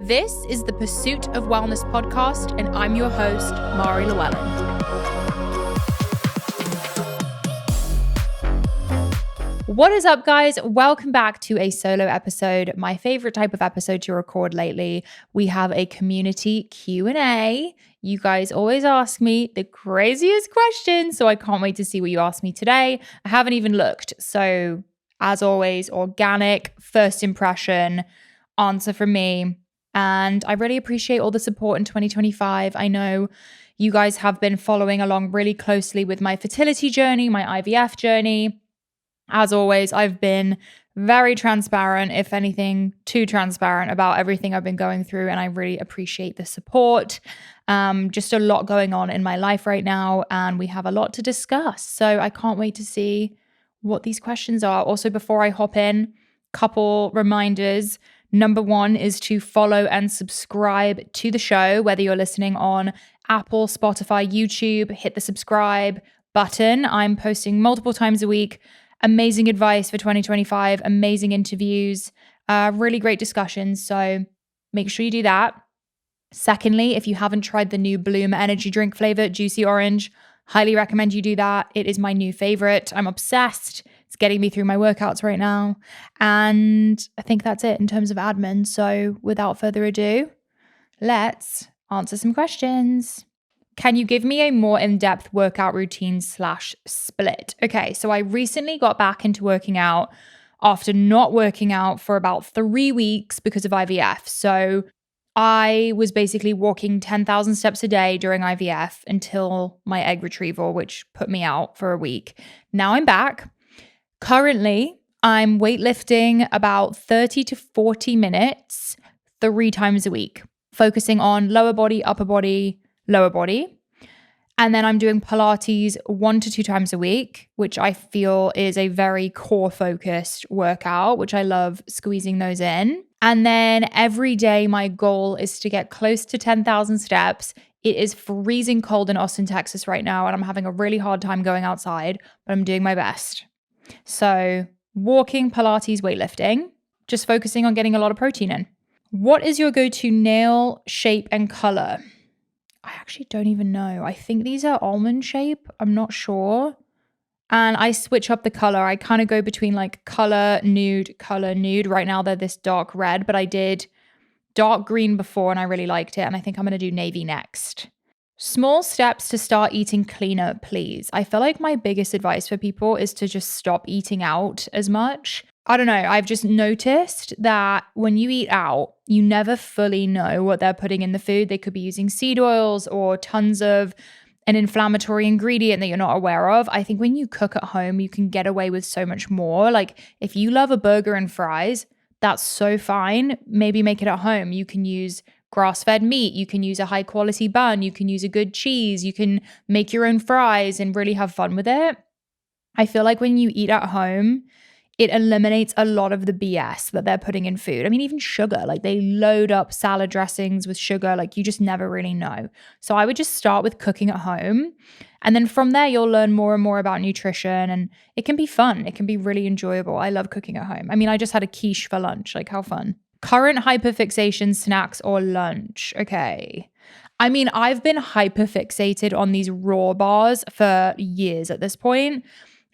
This is the Pursuit of Wellness podcast, and I'm your host, Mari Llewellyn. What is up, guys? Welcome back to a solo episode, my favorite type of episode to record lately. We have a community Q&A. You guys always ask me the craziest questions, so I can't wait to see what you ask me today. I haven't even looked, so as always, organic, first impression, answer from me. And I really appreciate all the support in 2025. I know you guys have been following along really closely with my fertility journey, my IVF journey. As always, I've been very transparent, if anything, too transparent about everything I've been going through. And I really appreciate the support. Just a lot going on in my life right now, and we have a lot to discuss. So I can't wait to see what these questions are. Also, before I hop in, couple reminders. Number one is to follow and subscribe to the show, whether you're listening on Apple, Spotify, YouTube, hit the subscribe button. I'm posting multiple times a week. Amazing advice for 2025, amazing interviews, really great discussions. So make sure you do that. Secondly, if you haven't tried the new Bloom energy drink flavor, Juicy Orange, highly recommend you do that. It is my new favorite. I'm obsessed. It's getting me through my workouts right now. And I think that's it in terms of admin. So without further ado, let's answer some questions. Can you give me a more in-depth workout routine / split? Okay, so I recently got back into working out after not working out for about 3 weeks because of IVF. So I was basically walking 10,000 steps a day during IVF until my egg retrieval, which put me out for a week. Now I'm back. Currently, I'm weightlifting about 30 to 40 minutes 3 times a week, focusing on lower body, upper body, lower body. And then I'm doing Pilates 1 to 2 times a week, which I feel is a very core focused workout, which I love squeezing those in. And then every day, my goal is to get close to 10,000 steps. It is freezing cold in Austin, Texas right now, and I'm having a really hard time going outside, but I'm doing my best. So walking, Pilates, weightlifting, just focusing on getting a lot of protein in. What is your go-to nail shape and color? I actually don't even know. I think these are almond shape. I'm not sure. And I switch up the color. I kind of go between like color, nude. Right now they're this dark red, but I did dark green before and I really liked it. And I think I'm going to do navy next. Small steps to start eating cleaner, please. I feel like my biggest advice for people is to just stop eating out as much. I don't know. I've just noticed that when you eat out, you never fully know what they're putting in the food. They could be using seed oils or tons of an inflammatory ingredient that you're not aware of. I think when you cook at home, you can get away with so much more. Like if you love a burger and fries, that's so fine. Maybe make it at home. You can use grass-fed meat. You can use a high-quality bun. You can use a good cheese. You can make your own fries and really have fun with it. I feel like when you eat at home, it eliminates a lot of the BS that they're putting in food. I mean, even sugar, like they load up salad dressings with sugar, like you just never really know. So I would just start with cooking at home. And then from there, you'll learn more and more about nutrition, and it can be fun. It can be really enjoyable. I love cooking at home. I mean, I just had a quiche for lunch. Like how fun. Current hyperfixation snacks or lunch. Okay. I mean, I've been hyperfixated on these raw bars for years at this point.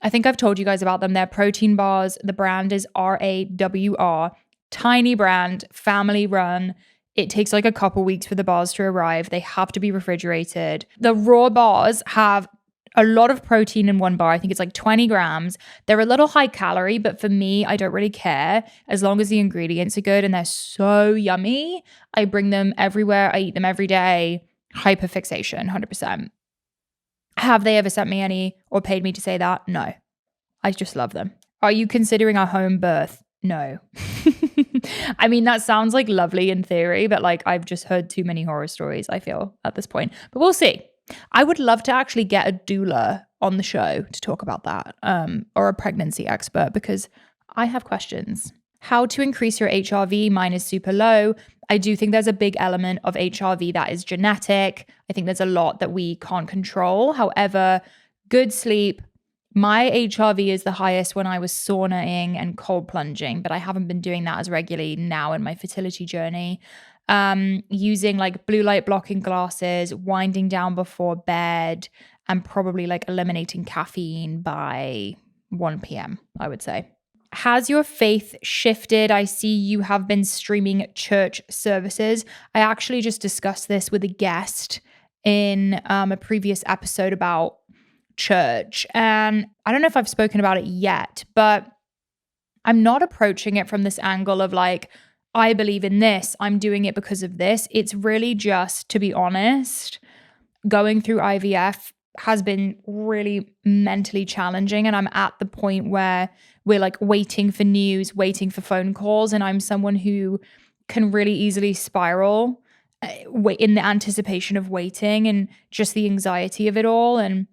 I think I've told you guys about them. They're protein bars. The brand is RAWR. Tiny brand, family run. It takes like a couple weeks for the bars to arrive. They have to be refrigerated. The raw bars have a lot of protein in one bar. I think it's like 20 grams. They're a little high calorie, but for me, I don't really care as long as the ingredients are good and they're so yummy. I bring them everywhere. I eat them every day. Hyperfixation, 100%. Have they ever sent me any or paid me to say that? No. I just love them. Are you considering a home birth? No. I mean, that sounds like lovely in theory, but like I've just heard too many horror stories, I feel, at this point. But we'll see. I would love to actually get a doula on the show to talk about that, or a pregnancy expert, because I have questions. How to increase your HRV? Mine is super low. I do think there's a big element of HRV that is genetic. I think there's a lot that we can't control. However, good sleep. My HRV is the highest when I was saunaing and cold plunging, but I haven't been doing that as regularly now in my fertility journey. using like blue light blocking glasses, winding down before bed, and probably like eliminating caffeine by 1 p.m., I would say. Has your faith shifted? I see you have been streaming church services. I actually just discussed this with a guest in a previous episode about church. And I don't know if I've spoken about it yet, but I'm not approaching it from this angle of like, I believe in this, I'm doing it because of this. It's really just, to be honest, going through IVF has been really mentally challenging. And I'm at the point where we're like waiting for news, waiting for phone calls. And I'm someone who can really easily spiral in the anticipation of waiting and just the anxiety of it all. And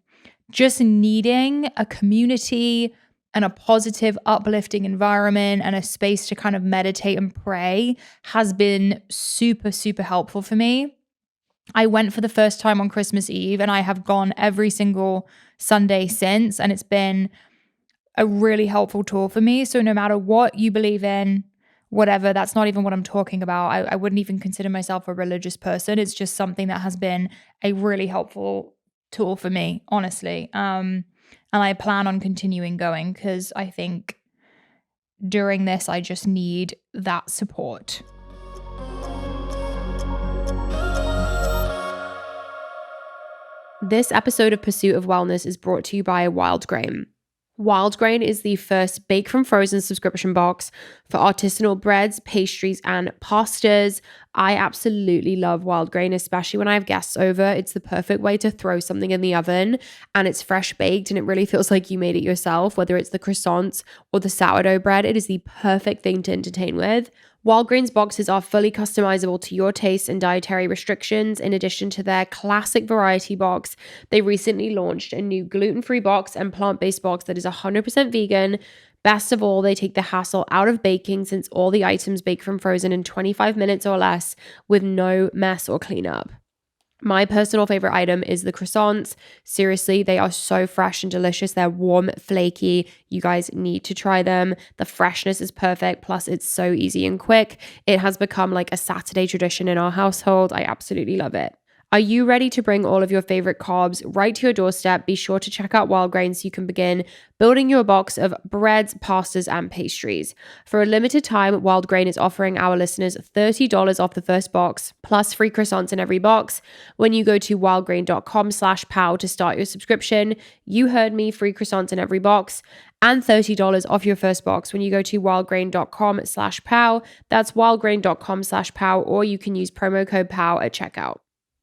just needing a community and a positive, uplifting environment and a space to kind of meditate and pray has been super, super helpful for me. I went for the first time on Christmas Eve and I have gone every single Sunday since, and it's been a really helpful tool for me. So no matter what you believe in, whatever, that's not even what I'm talking about. I wouldn't even consider myself a religious person. It's just something that has been a really helpful tool for me, honestly. And I plan on continuing going because I think during this, I just need that support. This episode of Pursuit of Wellness is brought to you by Wild Grain. Wild Grain is the first bake from frozen subscription box for artisanal breads, pastries, and pastas. I absolutely love Wild Grain, especially when I have guests over. It's the perfect way to throw something in the oven and it's fresh baked and it really feels like you made it yourself, whether it's the croissants or the sourdough bread. It is the perfect thing to entertain with. Wild Grain's boxes are fully customizable to your taste and dietary restrictions. In addition to their classic variety box, they recently launched a new gluten-free box and plant-based box that is 100% vegan. Best of all, they take the hassle out of baking since all the items bake from frozen in 25 minutes or less with no mess or cleanup. My personal favorite item is the croissants. Seriously, they are so fresh and delicious. They're warm, flaky. You guys need to try them. The freshness is perfect. Plus, it's so easy and quick. It has become like a Saturday tradition in our household. I absolutely love it. Are you ready to bring all of your favorite carbs right to your doorstep? Be sure to check out Wild Grain so you can begin building your box of breads, pastas, and pastries. For a limited time, Wild Grain is offering our listeners $30 off the first box, plus free croissants in every box. When you go to wildgrain.com/pow to start your subscription, you heard me, free croissants in every box, and $30 off your first box when you go to wildgrain.com/pow. That's wildgrain.com/pow, or you can use promo code POW at checkout.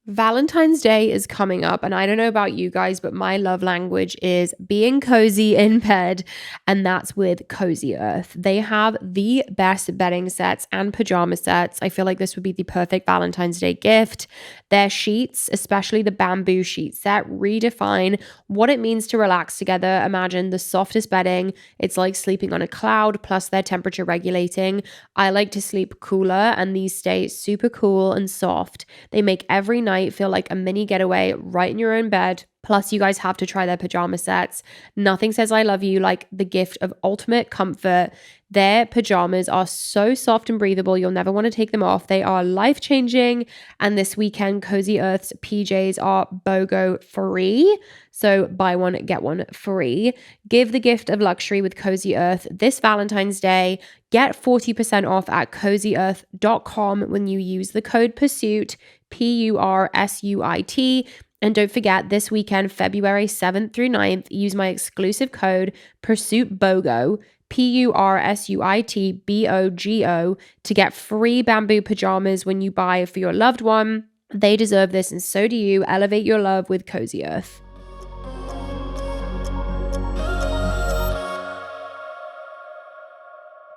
Valentine's Day is coming up, and I don't know about you guys, but my love language is being cozy in bed, and that's with Cozy Earth. They have the best bedding sets and pajama sets. I feel like this would be the perfect Valentine's Day gift. Their sheets, especially the bamboo sheet set, redefine what it means to relax together. Imagine the softest bedding. It's like sleeping on a cloud, plus they're temperature regulating. I like to sleep cooler, and these stay super cool and soft. They make every night feel like a mini getaway right in your own bed. Plus, you guys have to try their pajama sets. Nothing says I love you like the gift of ultimate comfort. Their pajamas are so soft and breathable, you'll never want to take them off. They are life-changing. And this weekend, Cozy Earth's PJs are BOGO free. So buy one, get one free. Give the gift of luxury with Cozy Earth this Valentine's Day. Get 40% off at cozyearth.com when you use the code PURSUIT, PURSUIT. And don't forget, this weekend, February 7th through 9th, use my exclusive code PURSUITBOGO, PURSUITBOGO, to get free bamboo pajamas when you buy for your loved one. They deserve this, and so do you. Elevate your love with Cozy Earth.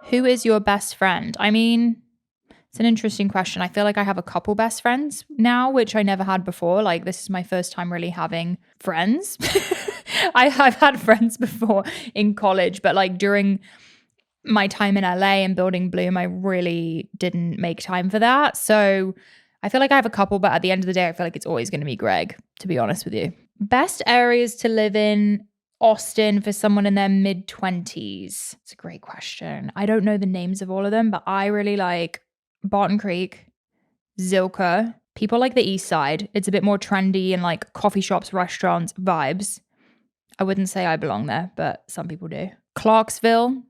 Who is your best friend? I mean, it's an interesting question. I feel like I have a couple best friends now, which I never had before. Like, this is my first time really having friends. I've had friends before in college, but like during my time in LA and building Bloom, I really didn't make time for that. So I feel like I have a couple, but at the end of the day, I feel like it's always going to be Greg, to be honest with you. Best areas to live in Austin for someone in their mid-20s. It's a great question. I don't know the names of all of them, but I really like Barton Creek, Zilka. People like the East Side. It's a bit more trendy and like coffee shops, restaurants, vibes. I wouldn't say I belong there, but some people do. Clarksville,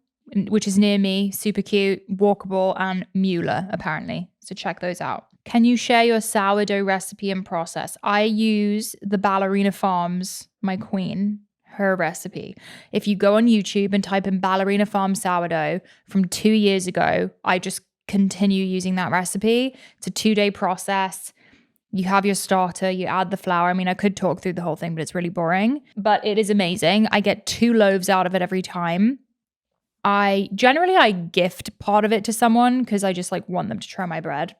which is near me, super cute, walkable, and Mueller, apparently. So check those out. Can you share your sourdough recipe and process? I use the Ballerina Farms, my queen, her recipe. If you go on YouTube and type in Ballerina Farm sourdough from 2 years ago, I just continue using that recipe. It's a 2-day process. You have your starter, you add the flour. I mean, I could talk through the whole thing, but it's really boring. But it is amazing. I get 2 loaves out of it every time. I gift part of it to someone because I just like want them to try my bread.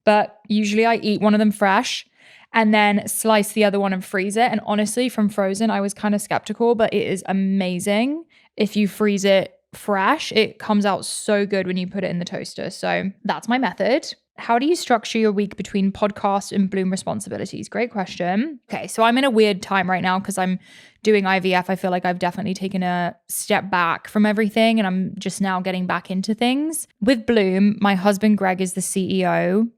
But usually I eat one of them fresh and then slice the other one and freeze it. And honestly, from frozen, I was kind of skeptical, but it is amazing. If you freeze it fresh, it comes out so good when you put it in the toaster. So that's my method. How do you structure your week between podcast and Bloom responsibilities? Great question. Okay, so I'm in a weird time right now because I'm doing IVF. I feel like I've definitely taken a step back from everything and I'm just now getting back into things. With Bloom, my husband Greg is the CEO.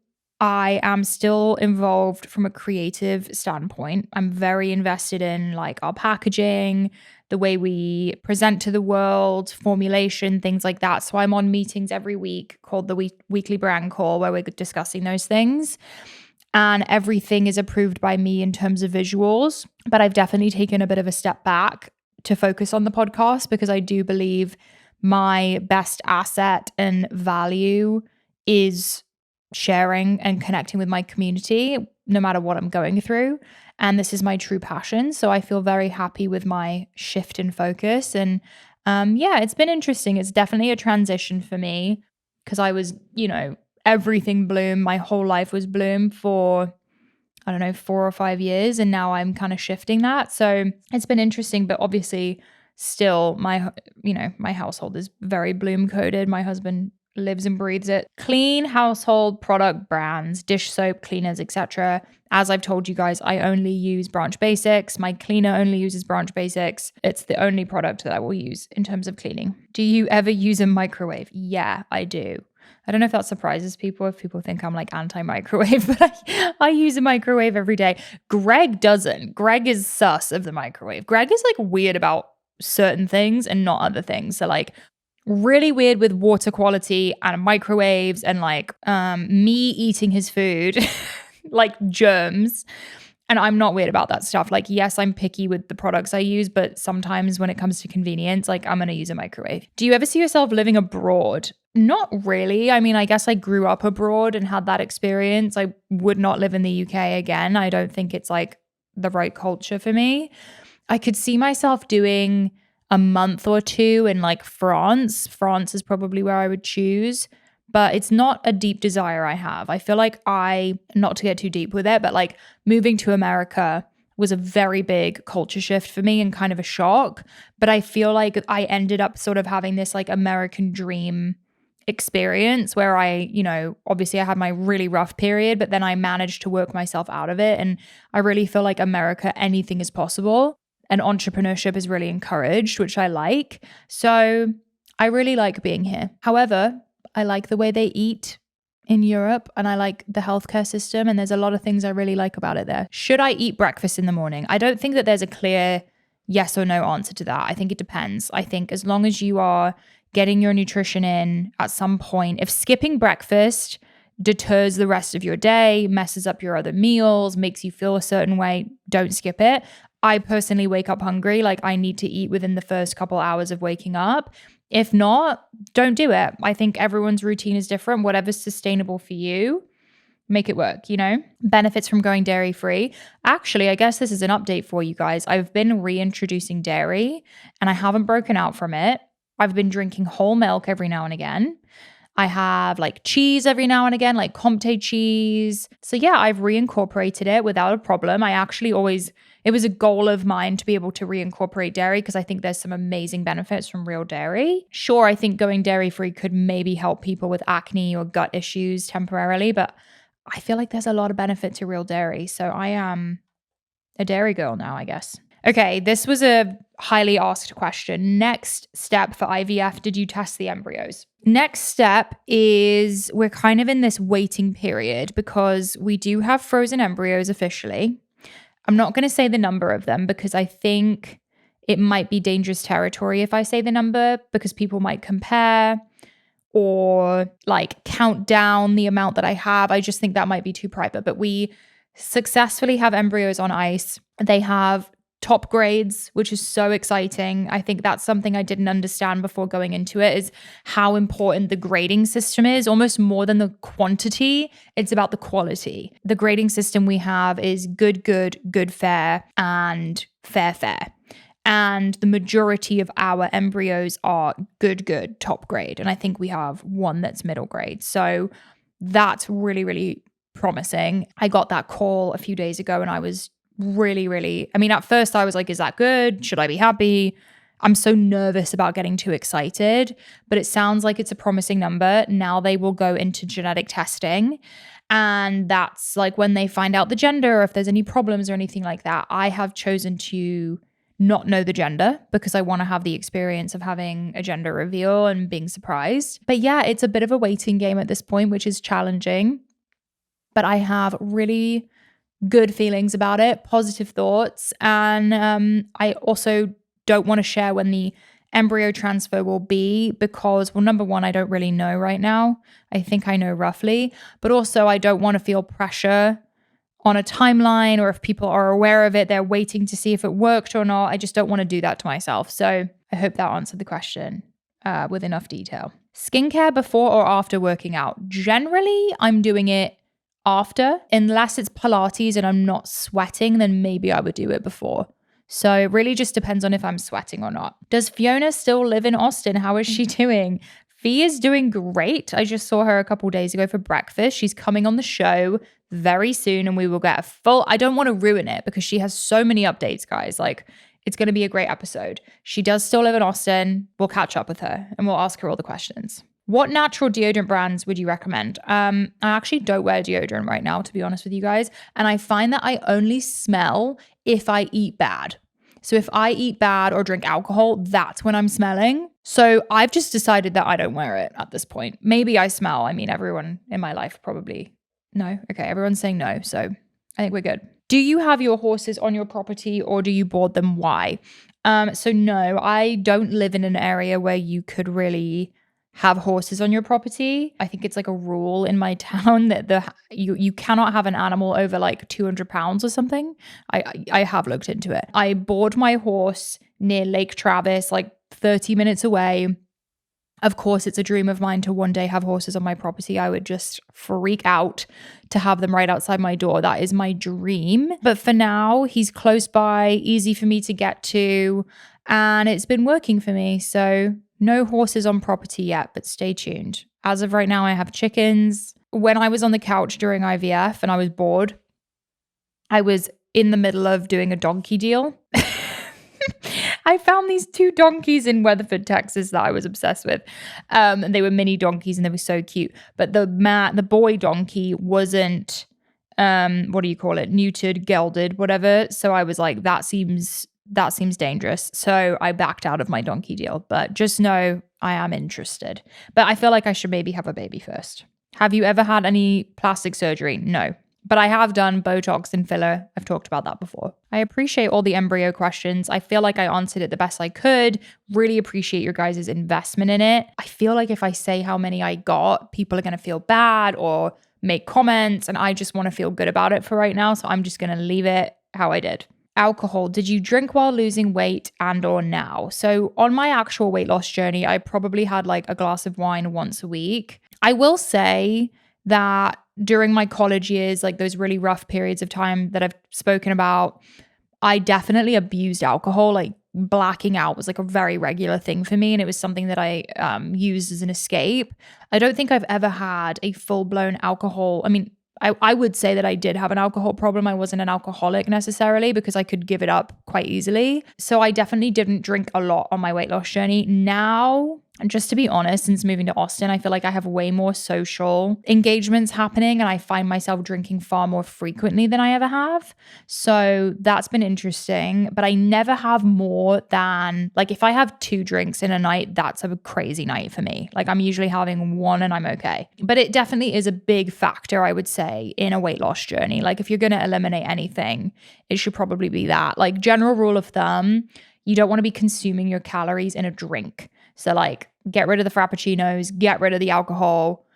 I am still involved from a creative standpoint. I'm very invested in like our packaging, the way we present to the world, formulation, things like that. So I'm on meetings every week called the weekly brand call where we're discussing those things. And everything is approved by me in terms of visuals. But I've definitely taken a bit of a step back to focus on the podcast because I do believe my best asset and value is sharing and connecting with my community no matter what I'm going through. And this is my true passion. So I feel very happy with my shift in focus. And it's been interesting. It's definitely a transition for me because I was, everything Bloom. My whole life was Bloom for, 4 or 5 years. And now I'm kind of shifting that. So it's been interesting, but obviously still my household is very Bloom coded. My husband lives and breathes it. Clean household product brands, dish soap, cleaners, etc. As I've told you guys, I only use Branch Basics. My cleaner only uses Branch Basics. It's the only product that I will use in terms of cleaning. Do you ever use a microwave? Yeah, I do. I don't know if that surprises people, if people think I'm like anti-microwave, but I use a microwave every day. Greg doesn't. Greg is sus of the microwave. Greg is like weird about certain things and not other things. So like really weird with water quality and microwaves and like me eating his food, like germs. And I'm not weird about that stuff. Like, yes, I'm picky with the products I use, but sometimes when it comes to convenience, like I'm going to use a microwave. Do you ever see yourself living abroad? Not really. I mean, I guess I grew up abroad and had that experience. I would not live in the UK again. I don't think it's like the right culture for me. I could see myself doing a month or 2 in like France. France is probably where I would choose, but it's not a deep desire I have. I feel like not to get too deep with it, but like moving to America was a very big culture shift for me and kind of a shock. But I feel like I ended up sort of having this like American dream experience where I, obviously I had my really rough period, but then I managed to work myself out of it. And I really feel like America, anything is possible. And entrepreneurship is really encouraged, which I like. So I really like being here. However, I like the way they eat in Europe and I like the healthcare system. And there's a lot of things I really like about it there. Should I eat breakfast in the morning? I don't think that there's a clear yes or no answer to that. I think it depends. I think as long as you are getting your nutrition in at some point, if skipping breakfast deters the rest of your day, messes up your other meals, makes you feel a certain way, don't skip it. I personally wake up hungry. Like I need to eat within the first couple hours of waking up. If not, don't do it. I think everyone's routine is different. Whatever's sustainable for you, make it work, Benefits from going dairy free. Actually, I guess this is an update for you guys. I've been reintroducing dairy and I haven't broken out from it. I've been drinking whole milk every now and again. I have like cheese every now and again, like Comté cheese. So yeah, I've reincorporated it without a problem. It was a goal of mine to be able to reincorporate dairy because I think there's some amazing benefits from real dairy. Sure, I think going dairy-free could maybe help people with acne or gut issues temporarily, but I feel like there's a lot of benefit to real dairy. So I am a dairy girl now, I guess. Okay, this was a highly asked question. Next step for IVF, did you test the embryos? Next step is we're kind of in this waiting period because we do have frozen embryos officially. I'm not going to say the number of them because I think it might be dangerous territory if I say the number because people might compare or like count down the amount that I have. I just think that might be too private, but we successfully have embryos on ice. They have top grades, which is so exciting. I think that's something I didn't understand before going into it, is how important the grading system is, almost more than the quantity. It's about the quality. The grading system we have is good, fair, and fair. And the majority of our embryos are good, top grade. And I think we have one that's middle grade. So that's really, really promising. I got that call a few days ago and I was really, I mean, at first I was like, is that good? Should I be happy? I'm so nervous about getting too excited, but it sounds like it's a promising number. Now they will go into genetic testing. And that's like when they find out the gender, or if there's any problems or anything like that. I have chosen to not know the gender because I want to have the experience of having a gender reveal and being surprised. But yeah, it's a bit of a waiting game at this point, which is challenging. But I have really good feelings about it, positive thoughts. And I also don't want to share when the embryo transfer will be because, well, number one, I don't really know right now. I think I know roughly, but also I don't want to feel pressure on a timeline, or if people are aware of it, they're waiting to see if it worked or not. I just don't want to do that to myself. So I hope that answered the question with enough detail. Skincare before or after working out? Generally, I'm doing it after, unless it's Pilates and I'm not sweating, then maybe I would do it before. So it really just depends on if I'm sweating or not. Does Fiona still live in Austin? How is she doing? Fee is doing great. I just saw her a couple days ago for breakfast. She's coming on the show very soon and we will get a full, I don't want to ruin it because she has so many updates, guys. Like, it's going to be a great episode. She does still live in Austin. We'll catch up with her and we'll ask her all the questions. What natural deodorant brands would you recommend? I actually don't wear deodorant right now, to be honest with you guys. And I find that I only smell if I eat bad. So if I eat bad or drink alcohol, that's when I'm smelling. So I've just decided that I don't wear it at this point. Maybe I smell. I mean, everyone in my life probably. No. Okay. Everyone's saying no. So I think we're good. Do you have your horses on your property or do you board them? Why? So no, I don't live in an area where you could really have horses on your property. I think it's like a rule in my town that you cannot have an animal over like 200 pounds or something. I have looked into it. I board my horse near Lake Travis, like 30 minutes away. Of course, it's a dream of mine to one day have horses on my property. I would just freak out to have them right outside my door. That is my dream. But for now, he's close by, easy for me to get to, and it's been working for me. So no horses on property yet, but stay tuned. As of right now, I have chickens. When I was on the couch during IVF and I was bored, I was in the middle of doing a donkey deal. I found these 2 donkeys in Weatherford, Texas that I was obsessed with. And they were mini donkeys and they were so cute. But the boy donkey wasn't, what do you call it? Neutered, gelded, whatever. So I was like, that seems dangerous. So I backed out of my donkey deal, but just know I am interested. But I feel like I should maybe have a baby first. Have you ever had any plastic surgery? No, but I have done Botox and filler. I've talked about that before. I appreciate all the embryo questions. I feel like I answered it the best I could. Really appreciate your guys' investment in it. I feel like if I say how many I got, people are going to feel bad or make comments, and I just want to feel good about it for right now. So I'm just going to leave it how I did. Alcohol. Did you drink while losing weight and or now? So on my actual weight loss journey, I probably had like a glass of wine once a week. I will say that during my college years, like those really rough periods of time that I've spoken about, I definitely abused alcohol. Like blacking out was like a very regular thing for me. And it was something that I used as an escape. I don't think I've ever had a full-blown alcohol. I mean, I would say that I did have an alcohol problem. I wasn't an alcoholic necessarily because I could give it up quite easily. So I definitely didn't drink a lot on my weight loss journey. Now, and just to be honest, since moving to Austin, I feel like I have way more social engagements happening and I find myself drinking far more frequently than I ever have. So that's been interesting, but I never have more than, like, if I have 2 drinks in a night, that's a crazy night for me. Like, I'm usually having 1 and I'm okay. But it definitely is a big factor, I would say, in a weight loss journey. Like, if you're going to eliminate anything, it should probably be that. Like, general rule of thumb, you don't want to be consuming your calories in a drink. So like, get rid of the frappuccinos, get rid of the alcohol,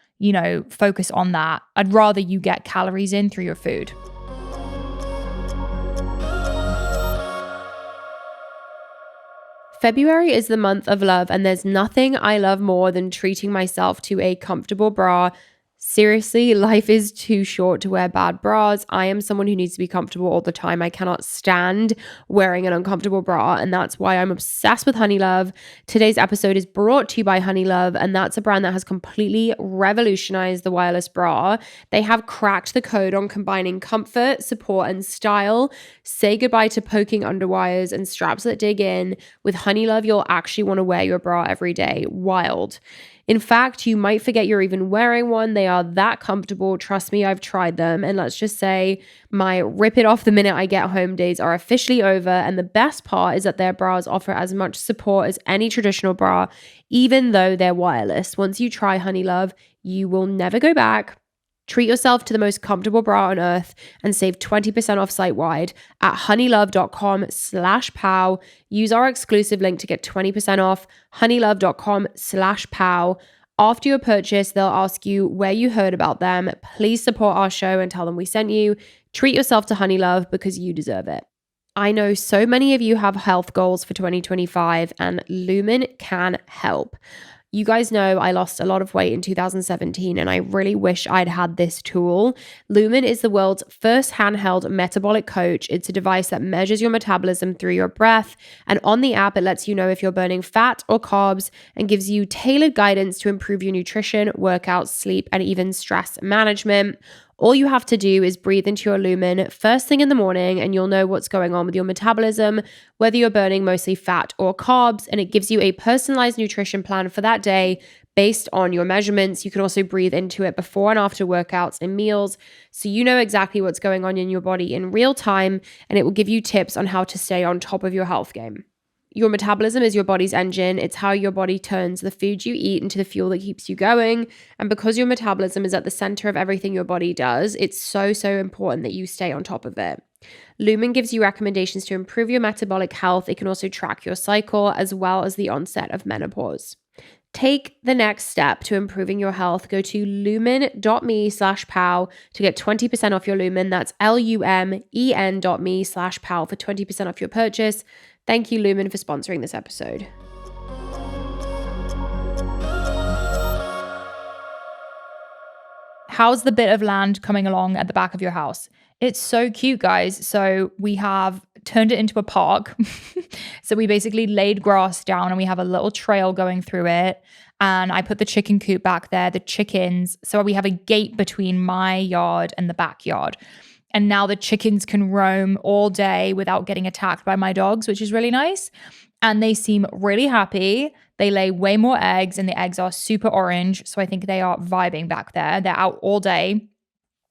focus on that. I'd rather you get calories in through your food. February is the month of love, and there's nothing I love more than treating myself to a comfortable bra. Seriously, life is too short to wear bad bras. I am someone who needs to be comfortable all the time. I cannot stand wearing an uncomfortable bra, and that's why I'm obsessed with Honeylove. Today's episode is brought to you by Honeylove, and that's a brand that has completely revolutionized the wireless bra. They have cracked the code on combining comfort, support, and style. Say goodbye to poking underwires and straps that dig in. With Honeylove, you'll actually want to wear your bra every day. Wild. In fact, you might forget you're even wearing one. They are that comfortable. Trust me, I've tried them. And let's just say my rip it off the minute I get home days are officially over. And the best part is that their bras offer as much support as any traditional bra, even though they're wireless. Once you try Honeylove, you will never go back. Treat yourself to the most comfortable bra on earth and save 20% off site-wide at honeylove.com/pow. Use our exclusive link to get 20% off, honeylove.com/pow. After your purchase, they'll ask you where you heard about them. Please support our show and tell them we sent you. Treat yourself to Honeylove because you deserve it. I know so many of you have health goals for 2025 and Lumen can help. You guys know I lost a lot of weight in 2017 and I really wish I'd had this tool. Lumen is the world's first handheld metabolic coach. It's a device that measures your metabolism through your breath. And on the app, it lets you know if you're burning fat or carbs and gives you tailored guidance to improve your nutrition, workouts, sleep, and even stress management. All you have to do is breathe into your Lumen first thing in the morning and you'll know what's going on with your metabolism, whether you're burning mostly fat or carbs, and it gives you a personalized nutrition plan for that day based on your measurements. You can also breathe into it before and after workouts and meals, so you know exactly what's going on in your body in real time, and it will give you tips on how to stay on top of your health game. Your metabolism is your body's engine. It's how your body turns the food you eat into the fuel that keeps you going. And because your metabolism is at the center of everything your body does, it's so important that you stay on top of it. Lumen gives you recommendations to improve your metabolic health. It can also track your cycle as well as the onset of menopause. Take the next step to improving your health. Go to lumen.me/pow to get 20% off your Lumen. That's lumen.me/pow for 20% off your purchase. Thank you, Lumen, for sponsoring this episode. How's the bit of land coming along at the back of your house? It's so cute, guys. So we have turned it into a park. So we basically laid grass down and we have a little trail going through it. And I put the chicken coop back there, the chickens. So we have a gate between my yard and the backyard. And now the chickens can roam all day without getting attacked by my dogs, which is really nice. And they seem really happy. They lay way more eggs and the eggs are super orange. So I think they are vibing back there. They're out all day,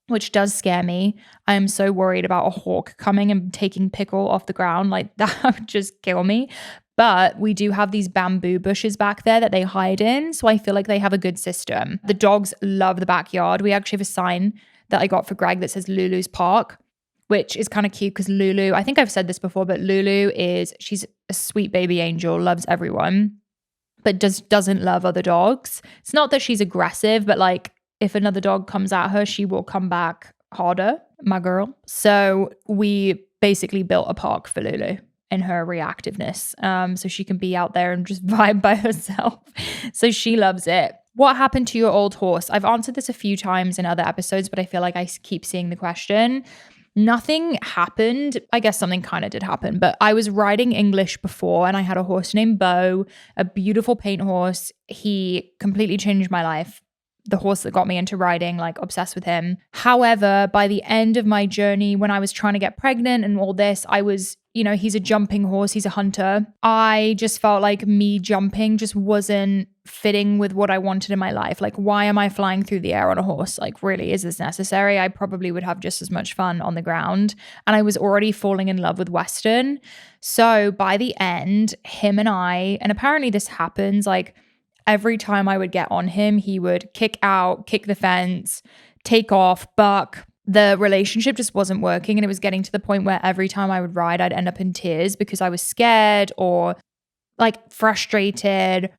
which does scare me. I am so worried about a hawk coming and taking Pickle off the ground. Like, that would just kill me. But we do have these bamboo bushes back there that they hide in. So I feel like they have a good system. The dogs love the backyard. We actually have a sign that I got for Greg that says Lulu's Park, which is kind of cute because Lulu, I think I've said this before, but Lulu she's a sweet baby angel, loves everyone, but doesn't love other dogs. It's not that she's aggressive, but like if another dog comes at her, she will come back harder, my girl. So we basically built a park for Lulu in her reactiveness, so she can be out there and just vibe by herself. So she loves it. What happened to your old horse? I've answered this a few times in other episodes, but I feel like I keep seeing the question. Nothing happened. I guess something kind of did happen, but I was riding English before and I had a horse named Bo, a beautiful paint horse. He completely changed my life. The horse that got me into riding, like obsessed with him. However, by the end of my journey, when I was trying to get pregnant and all this, I was he's a jumping horse, he's a hunter. I just felt like me jumping just wasn't fitting with what I wanted in my life. Like, why am I flying through the air on a horse? Like, really, is this necessary? I probably would have just as much fun on the ground. And I was already falling in love with Western. So by the end, him and apparently this happens, like every time I would get on him, he would kick out, kick the fence, take off, buck. The relationship just wasn't working. And it was getting to the point where every time I would ride, I'd end up in tears because I was scared or like frustrated.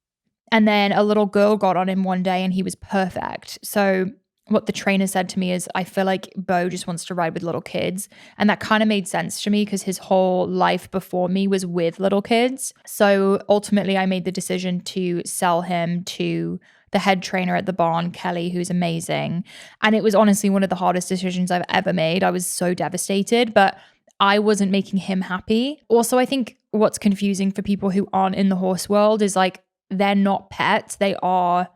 And then a little girl got on him one day and he was perfect. So what the trainer said to me is, I feel like Bo just wants to ride with little kids. And that kind of made sense to me because his whole life before me was with little kids. So ultimately I made the decision to sell him to the head trainer at the barn, Kelly, who's amazing. And it was honestly one of the hardest decisions I've ever made. I was so devastated, but I wasn't making him happy. Also, I think what's confusing for people who aren't in the horse world is like, they're not pets. They are,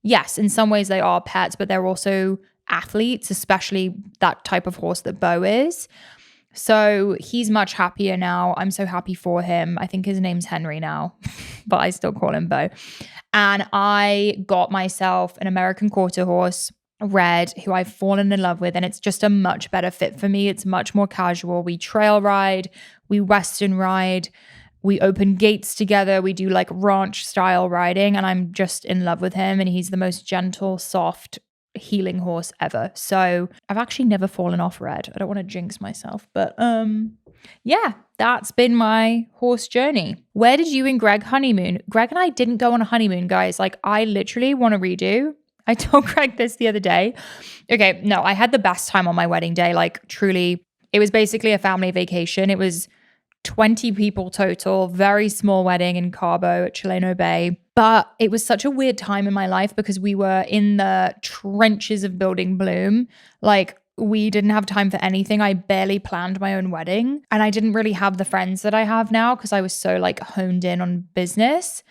yes, in some ways they are pets, but they're also athletes, especially that type of horse that Bo is. So he's much happier now. I'm so happy for him. I think his name's Henry now, but I still call him Bo. And I got myself an American quarter horse, Red, who I've fallen in love with. And it's just a much better fit for me. It's much more casual. We trail ride, we Western ride, we open gates together. We do like ranch style riding, and I'm just in love with him. And he's the most gentle, soft, healing horse ever. So I've actually never fallen off Red. I don't want to jinx myself, but yeah, that's been my horse journey. Where did you and Greg honeymoon? Greg and I didn't go on a honeymoon, guys. Like, I literally want to redo. I told Greg this the other day. Okay, no, I had the best time on my wedding day. Like, truly, it was basically a family vacation. It was 20 people total, very small wedding in Cabo at Chileno Bay. But it was such a weird time in my life because we were in the trenches of building Bloom. Like, we didn't have time for anything. I barely planned my own wedding. And I didn't really have the friends that I have now because I was so like honed in on business.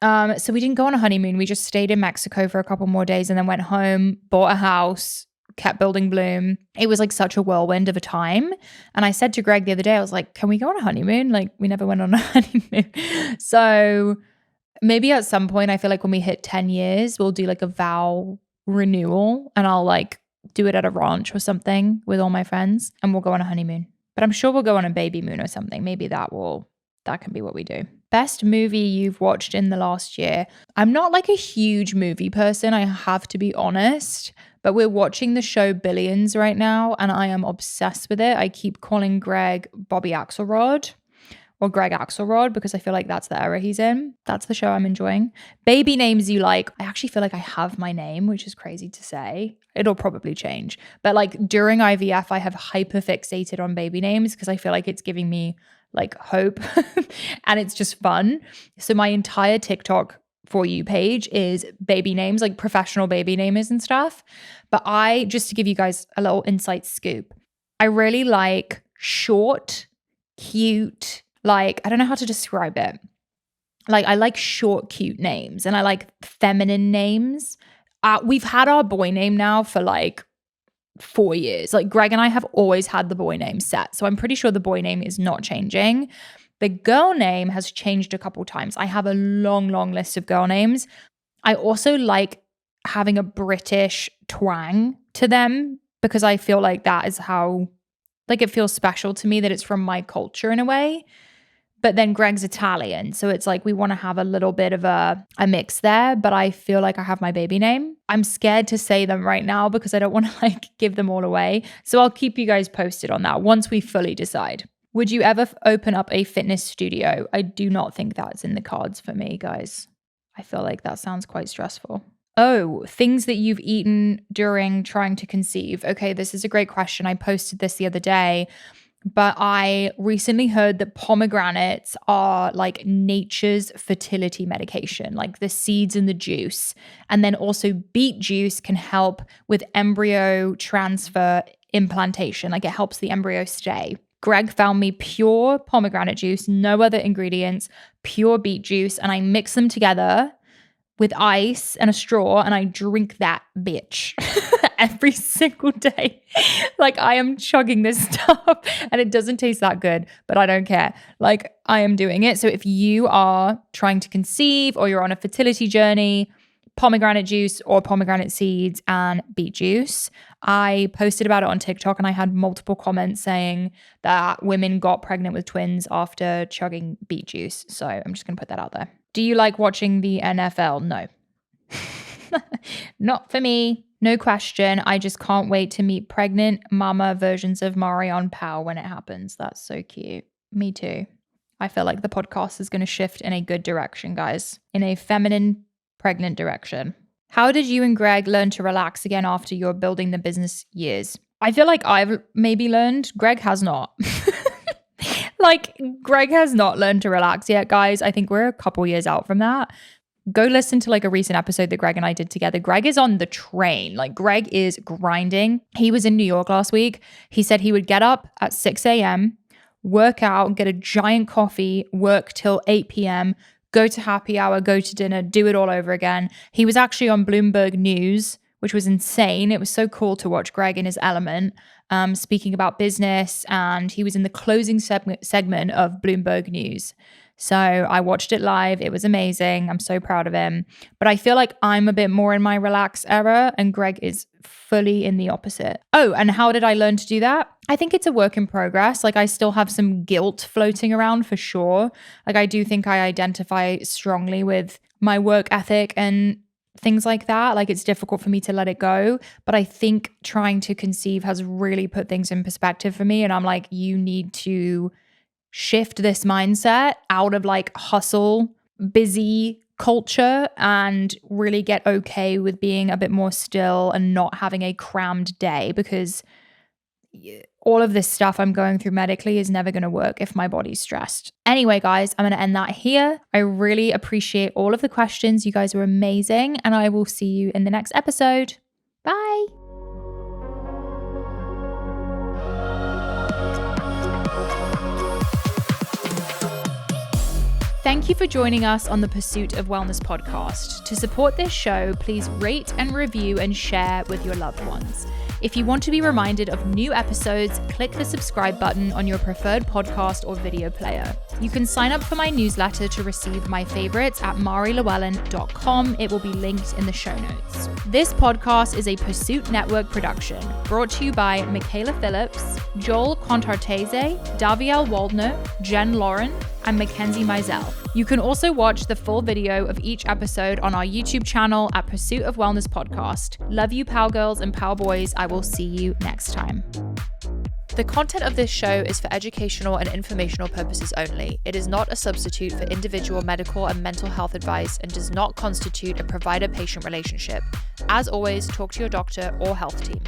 So we didn't go on a honeymoon. We just stayed in Mexico for a couple more days and then went home, bought a house, kept building Bloom. It was like such a whirlwind of a time. And I said to Greg the other day, I was like, can we go on a honeymoon? Like, we never went on a honeymoon. So maybe at some point, I feel like when we hit 10 years, we'll do like a vow renewal and I'll like do it at a ranch or something with all my friends and we'll go on a honeymoon. But I'm sure we'll go on a baby moon or something. Maybe that can be what we do. Best movie you've watched in the last year. I'm not like a huge movie person, I have to be honest, but we're watching the show Billions right now and I am obsessed with it. I keep calling Greg Bobby Axelrod or Greg Axelrod because I feel like that's the era he's in. That's the show I'm enjoying. Baby names you like. I actually feel like I have my name, which is crazy to say. It'll probably change. But like during IVF, I have hyperfixated on baby names because I feel like it's giving me like hope and it's just fun. So my entire TikTok For You page is baby names, like professional baby namers and stuff. But just to give you guys a little inside scoop, I really like short, cute, like, I don't know how to describe it. Like, I like short, cute names and I like feminine names. We've had our boy name now for like 4 years. Like, Greg and I have always had the boy name set. So I'm pretty sure the boy name is not changing. The girl name has changed a couple times. I have a long, long list of girl names. I also like having a British twang to them because I feel like that is how, like, it feels special to me that it's from my culture in a way. But then Greg's Italian. So it's like we want to have a little bit of a mix there. But I feel like I have my baby name. I'm scared to say them right now because I don't want to like give them all away. So I'll keep you guys posted on that once we fully decide. Would you ever open up a fitness studio? I do not think that's in the cards for me, guys. I feel like that sounds quite stressful. Oh, things that you've eaten during trying to conceive. Okay, this is a great question. I posted this the other day. But I recently heard that pomegranates are like nature's fertility medication, like the seeds and the juice. And then also beet juice can help with embryo transfer implantation. Like, it helps the embryo stay. Greg found me pure pomegranate juice, no other ingredients, pure beet juice. And I mix them together with ice and a straw, and I drink that bitch every single day. Like, I am chugging this stuff and it doesn't taste that good, but I don't care. Like, I am doing it. So if you are trying to conceive or you're on a fertility journey, pomegranate juice or pomegranate seeds and beet juice. I posted about it on TikTok and I had multiple comments saying that women got pregnant with twins after chugging beet juice. So I'm just going to put that out there. Do you like watching the NFL? No. Not for me. No question. I just can't wait to meet pregnant mama versions of Marion Powell when it happens. That's so cute. Me too. I feel like the podcast is going to shift in a good direction, guys. In a feminine, pregnant direction. How did you and Greg learn to relax again after your building the business years? I feel like I've maybe learned. Greg has not. Like, Greg has not learned to relax yet, guys. I think we're a couple years out from that. Go listen to like a recent episode that Greg and I did together. Greg is on the train. Like, Greg is grinding. He was in New York last week. He said he would get up at 6 a.m., work out, get a giant coffee, work till 8 p.m., go to happy hour, go to dinner, do it all over again. He was actually on Bloomberg News, which was insane. It was so cool to watch Greg in his element, speaking about business, and he was in the closing segment of Bloomberg News. So I watched it live. It was amazing. I'm so proud of him. But I feel like I'm a bit more in my relaxed era and Greg is fully in the opposite. Oh, and how did I learn to do that? I think it's a work in progress. Like, I still have some guilt floating around for sure. Like, I do think I identify strongly with my work ethic and things like that. Like, it's difficult for me to let it go. But I think trying to conceive has really put things in perspective for me. And I'm like, you need to shift this mindset out of like hustle, busy culture and really get okay with being a bit more still and not having a crammed day, because all of this stuff I'm going through medically is never going to work if my body's stressed. Anyway, guys, I'm going to end that here. I really appreciate all of the questions. You guys were amazing, and I will see you in the next episode. Bye. Thank you for joining us on the Pursuit of Wellness podcast. To support this show, please rate and review and share with your loved ones. If you want to be reminded of new episodes, click the subscribe button on your preferred podcast or video player. You can sign up for my newsletter to receive my favorites at marilewellen.com. It will be linked in the show notes. This podcast is a Pursuit Network production, brought to you by Michaela Phillips, Joel Contartese, Daviel Waldner, Jen Lauren, and Mackenzie Mizell. You can also watch the full video of each episode on our YouTube channel at Pursuit of Wellness Podcast. Love you, Pow Girls and Pow Boys. I will see you next time. The content of this show is for educational and informational purposes only. It is not a substitute for individual medical and mental health advice and does not constitute a provider-patient relationship. As always, talk to your doctor or health team.